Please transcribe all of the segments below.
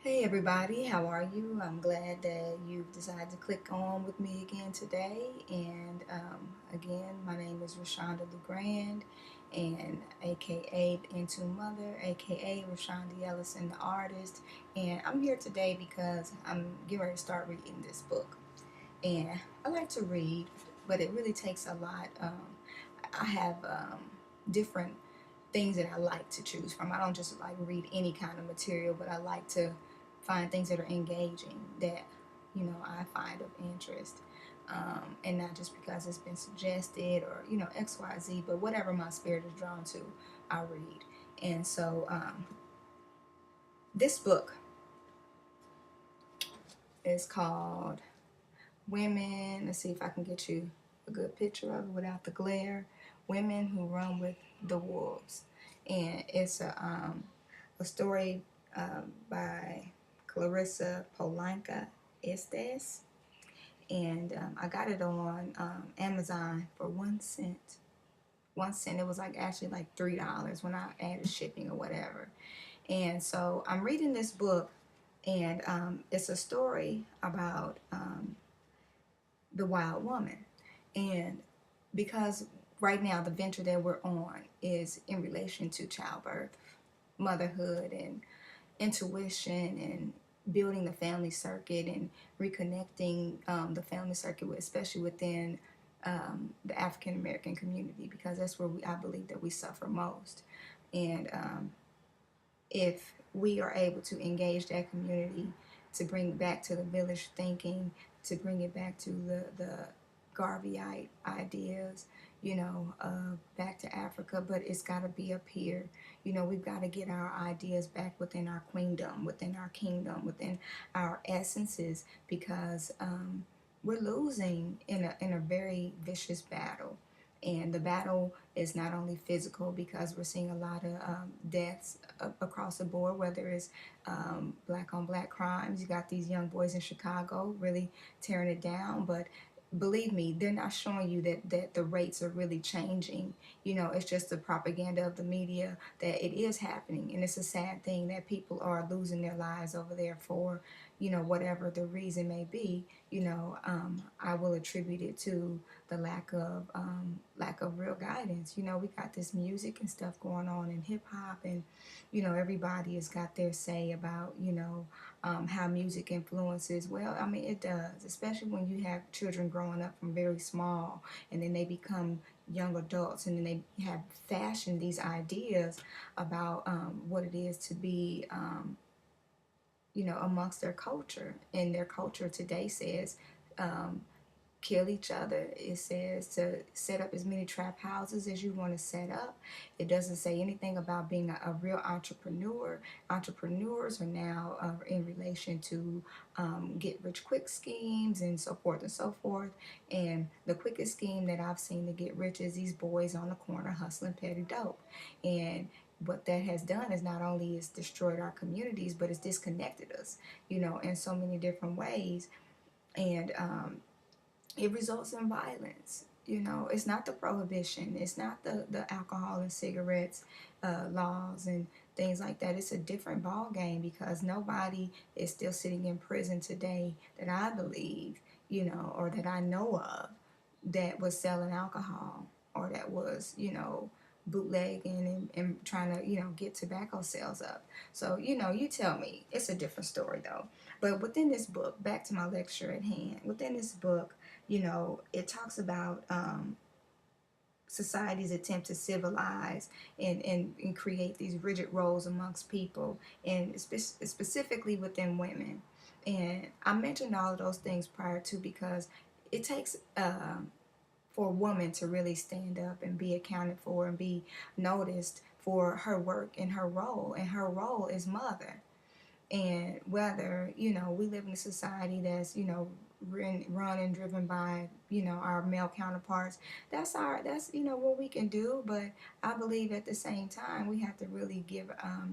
Hey everybody, how are you? I'm glad that you've decided to click on with me again today. And again, my name is Rashonda LeGrand, and aka the Into Mother, aka Rashonda Ellison, the artist. And I'm here today because I'm getting ready to start reading this book. And I like to read, but it really takes a lot. I have different things that I like to choose from. I don't just like read any kind of material, but I like to find things that are engaging that I find of interest, and not just because it's been suggested or XYZ, but whatever my spirit is drawn to, I read. And so this book is called Women. Let's see if I can get you a good picture of it without the glare. Women Who Run with the Wolves, and it's a story by Clarissa Polanca Estes, and I got it on Amazon for 1 cent. 1 cent. It was like actually like $3 when I added shipping or whatever. And so I'm reading this book, and it's a story about the wild woman. And because right now the venture that we're on is in relation to childbirth, motherhood, and intuition, and building the family circuit and reconnecting the family circuit, especially within the African American community, because that's where I believe that we suffer most. And if we are able to engage that community, to bring it back to the village thinking, to bring it back to the Garveyite ideas, back to Africa, but it's got to be up here. We've got to get our ideas back within our queendom, within our kingdom, within our essences, because we're losing in a very vicious battle. And the battle is not only physical, because we're seeing a lot of deaths across the board, whether it's black on black crimes. You got these young boys in Chicago really tearing it down, but believe me, they're not showing you that the rates are really changing. It's just the propaganda of the media that it is happening, and it's a sad thing that people are losing their lives over there for whatever the reason may be. I will attribute it to the lack of real guidance. We got this music and stuff going on in hip hop, and everybody has got their say about how music influences. Well, I mean, it does, especially when you have children growing up from very small, and then they become young adults, and then they have fashioned these ideas about what it is to be amongst their culture. And their culture today says um, kill each other. It says to set up as many trap houses as you want to set up. It doesn't say anything about being a real entrepreneur. Entrepreneurs are now in relation to get rich quick schemes and so forth and so forth. And the quickest scheme that I've seen to get rich is these boys on the corner hustling petty dope. And what that has done is not only it's destroyed our communities, but it's disconnected us, in so many different ways. And it results in violence. It's not the prohibition, it's not the alcohol and cigarettes laws and things like that. It's a different ball game, because nobody is still sitting in prison today that I believe, or that I know of, that was selling alcohol, or that was, bootlegging and trying to, get tobacco sales up. So, you tell me. It's a different story though. But within this book, back to my lecture at hand, within this book, it talks about society's attempt to civilize and create these rigid roles amongst people, and specifically within women. And I mentioned all of those things prior to, because it takes for a woman to really stand up and be accounted for and be noticed for her work and her role. And her role is mother. And whether we live in a society that's run and driven by our male counterparts, that's what we can do. But I believe at the same time we have to really give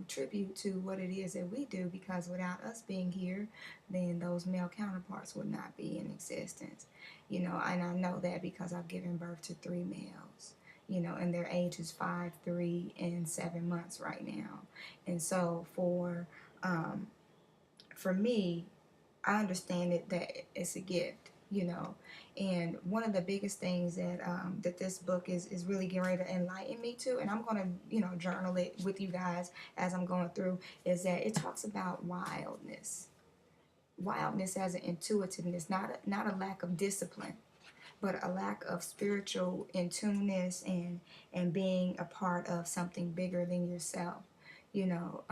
tribute to what it is that we do, because without us being here, then those male counterparts would not be in existence. And I know that because I've given birth to three males, and their age is 5, 3, and 7 months right now. And so for um, for me, I understand it that it's a gift, you know. And one of the biggest things that that this book is really getting ready to enlighten me to, and I'm gonna, you know, journal it with you guys as I'm going through, is that it talks about wildness. Wildness as an intuitiveness, not a lack of discipline, but a lack of spiritual in tuneness and being a part of something bigger than yourself, you know,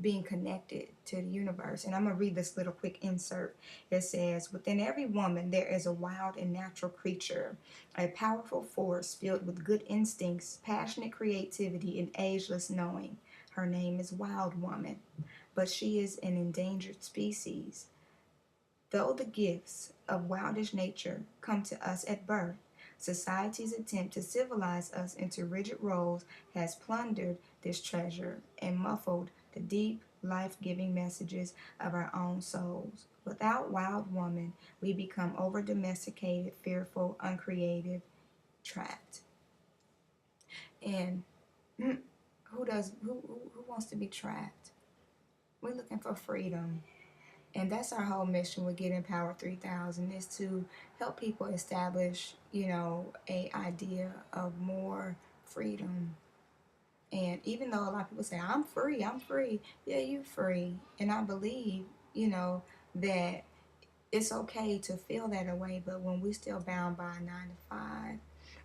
being connected to the universe. And I'm gonna read this little quick insert. It says, within every woman there is a wild and natural creature, a powerful force filled with good instincts, passionate creativity, and ageless knowing. Her name is Wild Woman, but she is an endangered species. Though the gifts of wildish nature come to us at birth, society's attempt to civilize us into rigid roles has plundered this treasure and muffled the deep, life-giving messages of our own souls. Without Wild Woman, we become over-domesticated, fearful, uncreative, trapped. And who wants to be trapped? We're looking for freedom. And that's our whole mission with Get Empowered 3000, is to help people establish, you know, a idea of more freedom. And even though a lot of people say, I'm free, yeah, you're free. And I believe, you know, that it's okay to feel that way, but when we're still bound by a 9 to 5,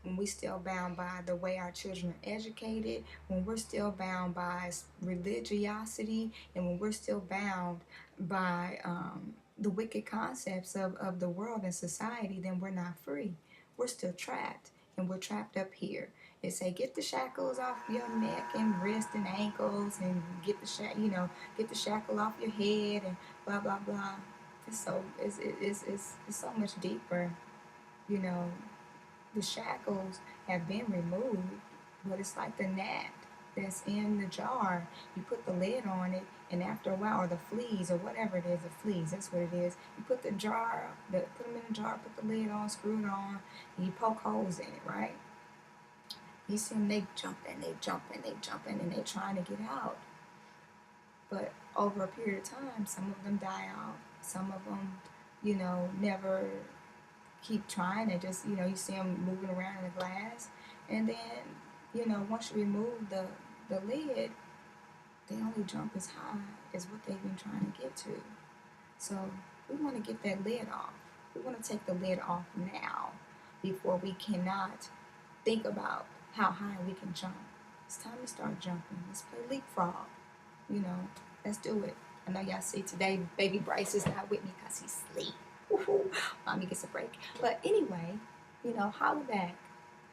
when we're still bound by the way our children are educated, when we're still bound by religiosity, and when we're still bound by the wicked concepts of the world and society, then we're not free. We're still trapped, and we're trapped up here. They say, get the shackles off your neck and wrist and ankles, and get the shackle off your head, and blah blah blah. It's so much deeper, you know. The shackles have been removed, but it's like the gnat that's in the jar. You put the lid on it, and after a while, or the fleas, or whatever it is, the fleas, that's what it is. You put put them in the jar, put the lid on, screw it on, and you poke holes in it, right? You see them, they jumping, and they trying to get out. But over a period of time, some of them die out. Some of them, you know, never keep trying. They just, you know, you see them moving around in the glass. And then, you know, once you remove the lid, they only jump as high as what they've been trying to get to. So we want to get that lid off. We want to take the lid off now before we cannot think about how high we can jump. It's time to start jumping. Let's play leapfrog. You know, let's do it. I know y'all see today, baby Bryce is not with me because he's asleep. Woo-hoo. Mommy gets a break. But anyway, you know, holla back.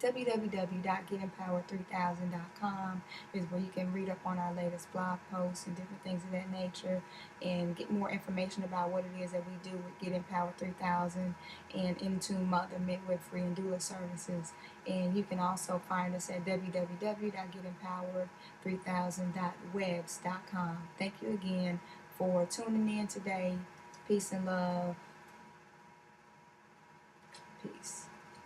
www.getempowered3000.com is where you can read up on our latest blog posts and different things of that nature, and get more information about what it is that we do with Get Empowered 3000 and Intune Mother Midwifery and Doula Services. And you can also find us at www.getempowered3000.webs.com. Thank you again for tuning in today. Peace and love. Peace.